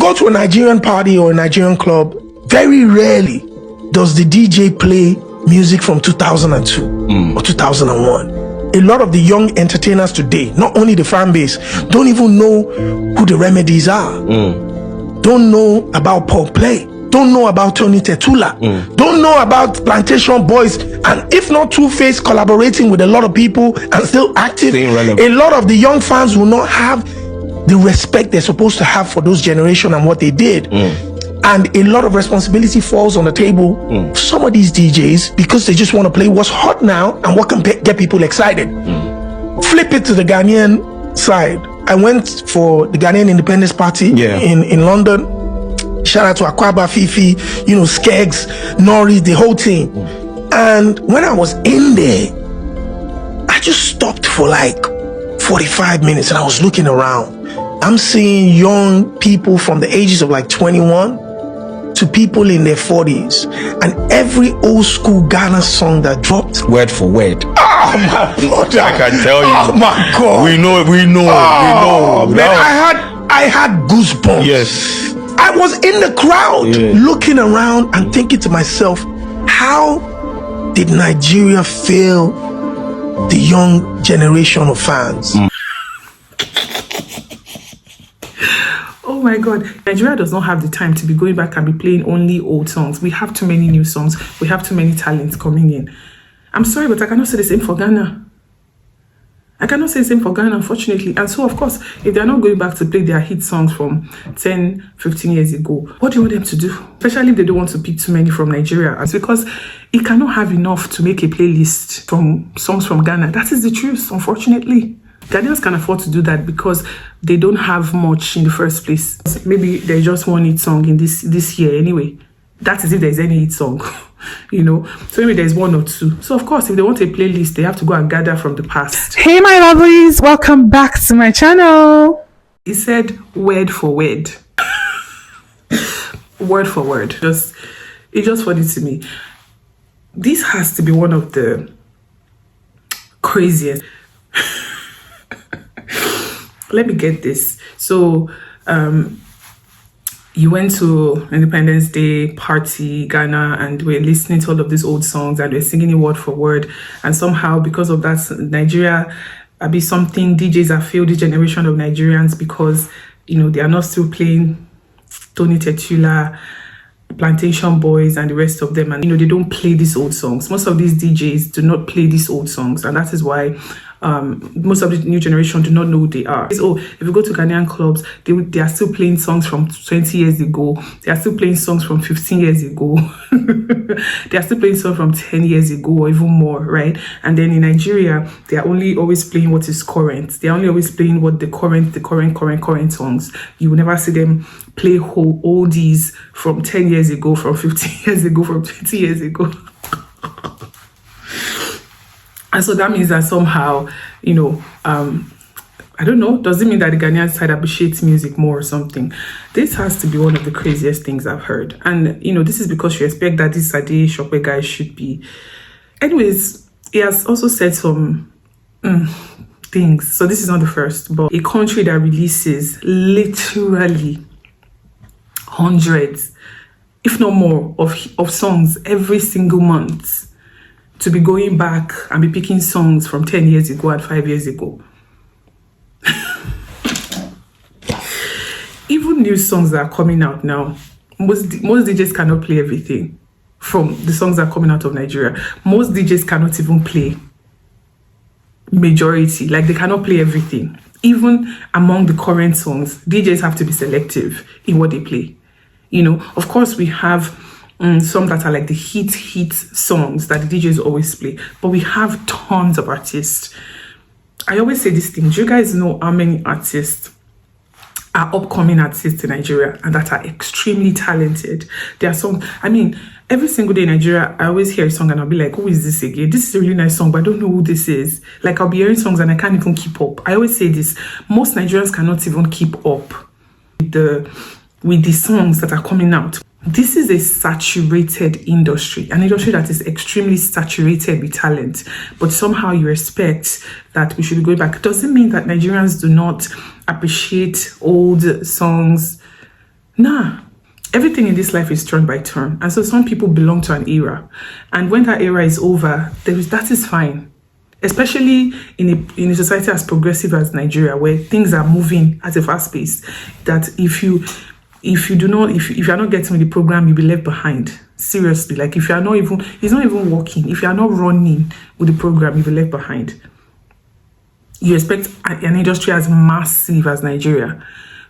go to a Nigerian party or a Nigerian club, very rarely does the DJ play music from 2002 or 2001. A lot of the young entertainers today, not only the fan base, don't even know who the Remedies are. Don't know about Paul Play. Don't know about Tony Tetula. Don't know about Plantation Boys. And if not Two-Face collaborating with a lot of people and still active, a lot of the young fans will not have the respect they're supposed to have for those generation and what they did. And a lot of responsibility falls on the table for some of these DJs because they just want to play what's hot now and what can get people excited. Flip it to the Ghanaian side. I went for the Ghanaian Independence Party in London. Shout out to Akwaba, Fifi, Skeggs, Norris, the whole team. And when I was in there, I just stopped for like 45 minutes and I was looking around. I'm seeing young people from the ages of like 21 to people in their 40s. And every old school Ghana song that dropped, word for word. Oh my God! I can tell you. Oh my God! We know. Man, I had goosebumps. Yes. I was in the crowd looking around and thinking to myself, how did Nigeria fail the young generation of fans? Oh my God, Nigeria does not have the time to be going back and be playing only old songs. We have too many new songs. We have too many talents coming in. I'm sorry, but I cannot say the same for Ghana. I cannot say the same for Ghana, unfortunately. And so, of course, if they're not going back to play their hit songs from 10, 15 years ago, what do you want them to do? Especially if they don't want to pick too many from Nigeria. It's because it cannot have enough to make a playlist from songs from Ghana. That is the truth, unfortunately. Ghanaians can afford to do that because they don't have much in the first place. Maybe there's just one hit song in this year anyway. That is if there's any hit song, So maybe there's one or two. So of course, if they want a playlist, they have to go and gather from the past. Hey my lovelies, welcome back to my channel. He said word for word. Word for word. It's just funny to me. This has to be one of the craziest. Let me get this. So, you went to Independence Day party, Ghana, and we're listening to all of these old songs and we're singing it word for word. And somehow, because of that, Nigeria be something DJs have failed this generation of Nigerians because, they are not still playing Tony Tetula, Plantation Boys, and the rest of them. And, they don't play these old songs. Most of these DJs do not play these old songs. And that is why most of the new generation do not know who they are. So if you go to Ghanaian clubs, they are still playing songs from 20 years ago. They are still playing songs from 15 years ago. They are still playing songs from 10 years ago or even more, right? And then in Nigeria, they are only always playing what is current. They are only always playing what the current songs. You will never see them play whole oldies from 10 years ago, from 15 years ago, from 20 years ago. And so that means that somehow, I don't know, does it mean that the Ghanaian side appreciates music more or something? This has to be one of the craziest things I've heard. And, this is because you expect that this Sade Shopper guy should be. Anyways, he has also said some things. So this is not the first, but a country that releases literally hundreds, if not more, of songs every single month, to be going back and be picking songs from 10 years ago and 5 years ago. Even new songs that are coming out now, most DJs cannot play everything from the songs that are coming out of Nigeria. Most DJs cannot even play majority, like they cannot play everything. Even among the current songs, DJs have to be selective in what they play. Of course we have some that are like the hit songs that the DJs always play, but we have tons of artists. I always say this thing. Do you guys know how many artists are upcoming artists in Nigeria and that are extremely talented? There are songs, every single day in Nigeria, I always hear a song and I'll be like, who is this again? This is a really nice song, but I don't know who this is. Like, I'll be hearing songs and I can't even keep up. I always say this. Most Nigerians cannot even keep up with the songs that are coming out. This is a saturated industry, an industry that is extremely saturated with talent, but somehow you expect that we should be going back. Doesn't mean that Nigerians do not appreciate old songs. Nah. Everything in this life is turn by turn. And so some people belong to an era. And when that era is over, that is fine. Especially in a society as progressive as Nigeria, where things are moving at a fast pace, that if you are not getting with the program, you'll be left behind. Seriously, like if you are not even, it's not even working. If you are not running with the program, you'll be left behind. You expect an industry as massive as Nigeria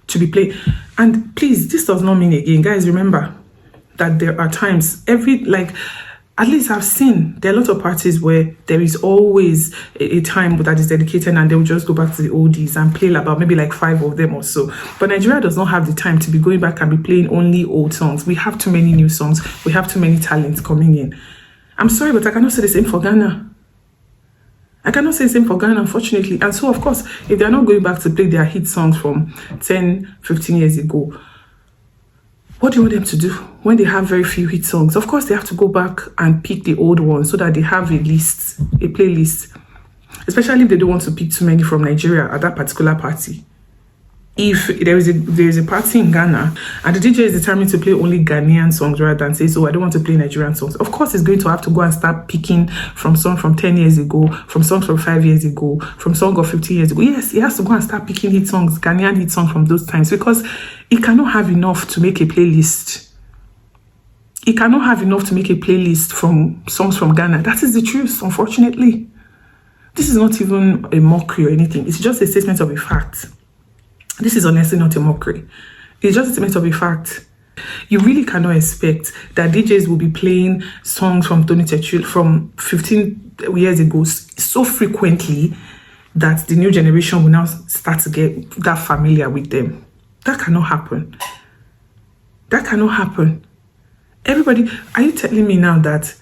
to be played. And please, this does not mean again, guys, remember that there are times at least I've seen there are a lot of parties where there is always a time that is dedicated and they'll just go back to the oldies and play about maybe like 5 of them or so. But Nigeria does not have the time to be going back and be playing only old songs. We have too many new songs. We have too many talents coming in. I'm sorry, but I cannot say the same for Ghana. I cannot say the same for Ghana, unfortunately. And so, of course, if they're not going back to play their hit songs from 10, 15 years ago, what do you want them to do when they have very few hit songs? Of course, they have to go back and pick the old ones so that they have a playlist. Especially if they don't want to pick too many from Nigeria at that particular party. If there is a party in Ghana and the DJ is determined to play only Ghanaian songs rather than say, I don't want to play Nigerian songs. Of course, it's going to have to go and start picking from songs from 10 years ago, from songs from 5 years ago, from songs of 15 years ago. Yes, it has to go and start picking hit songs, Ghanaian hit songs from those times, because it cannot have enough to make a playlist. It cannot have enough to make a playlist from songs from Ghana. That is the truth, unfortunately. This is not even a mockery or anything. It's just a statement of a fact. This is honestly not a mockery. It's just a statement of a fact. You really cannot expect that DJs will be playing songs from Tony Techu from 15 years ago so frequently that the new generation will now start to get that familiar with them. That cannot happen. That cannot happen. Everybody, are you telling me now that,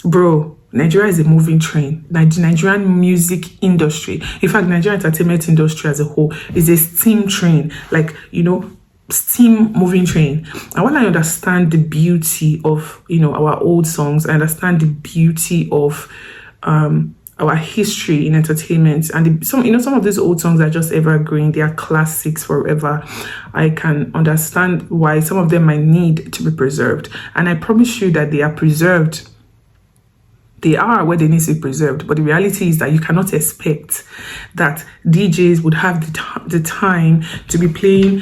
bro, Nigeria is a moving train. Nigerian music industry, in fact, Nigerian entertainment industry as a whole is a steam train, steam moving train. And while I understand the beauty of, our old songs, I understand the beauty of our history in entertainment, and some of these old songs are just evergreen. They are classics forever. I can understand why some of them might need to be preserved, and I promise you that they are preserved. They are where they need to be preserved. But the reality is that you cannot expect that DJs would have the time to be playing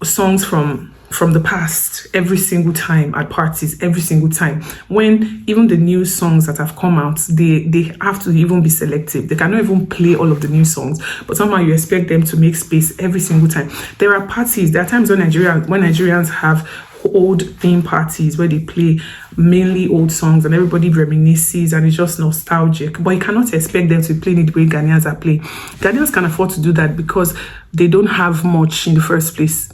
songs from the past every single time at parties, every single time. When even the new songs that have come out, they have to even be selective. They cannot even play all of the new songs. But somehow you expect them to make space every single time. There are times when Nigerians have old theme parties where they play mainly old songs and everybody reminisces and it's just nostalgic. But you cannot expect them to play it the way Ghanaians are playing. Ghanaians can afford to do that because they don't have much in the first place.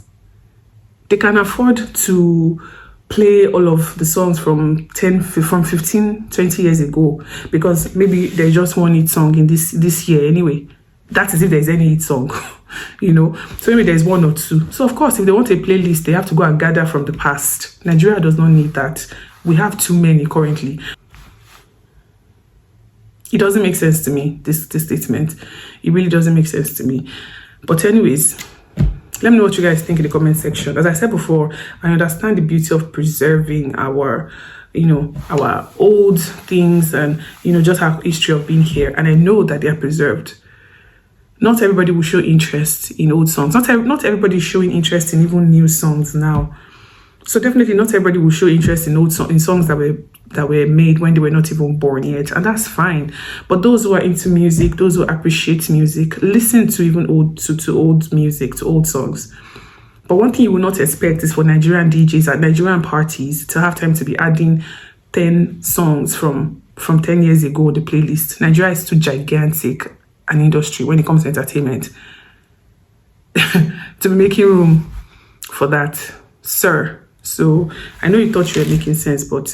They can afford to play all of the songs from 15, 20 years ago because maybe there's just one hit song in this year anyway. That is if there's any hit song. So maybe there's 1 or 2. So of course, if they want a playlist, they have to go and gather from the past. Nigeria does not need that. We have too many currently. It doesn't make sense to me, this statement. It really doesn't make sense to me. But anyways, let me know what you guys think in the comment section. As I said before, I understand the beauty of preserving our old things and, just our history of being here. And I know that they are preserved. Not everybody will show interest in old songs. Not everybody is showing interest in even new songs now. So definitely not everybody will show interest in songs that were made when they were not even born yet, and that's fine. But those who are into music, those who appreciate music, listen to even old music, to old songs. But one thing you will not expect is for Nigerian DJs at Nigerian parties to have time to be adding 10 songs from 10 years ago on the playlist. Nigeria is too gigantic an industry when it comes to entertainment to be making room for that, sir. So I know you thought you were making sense, but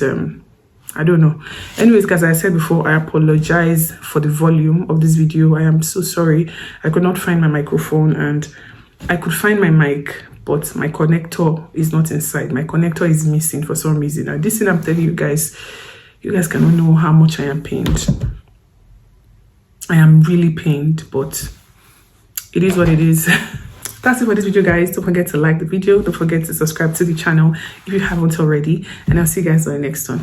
I don't know. Anyways, guys, as I said before, I apologize for the volume of this video. I am so sorry. I could not find my microphone, and I could find my mic, but my connector is not inside. My connector is missing for some reason. And this thing I'm telling you guys cannot know how much I am pained. I am really pained, but it is what it is. That's it for this video, guys. Don't forget to like the video. Don't forget to subscribe to the channel if you haven't already. And I'll see you guys on the next one.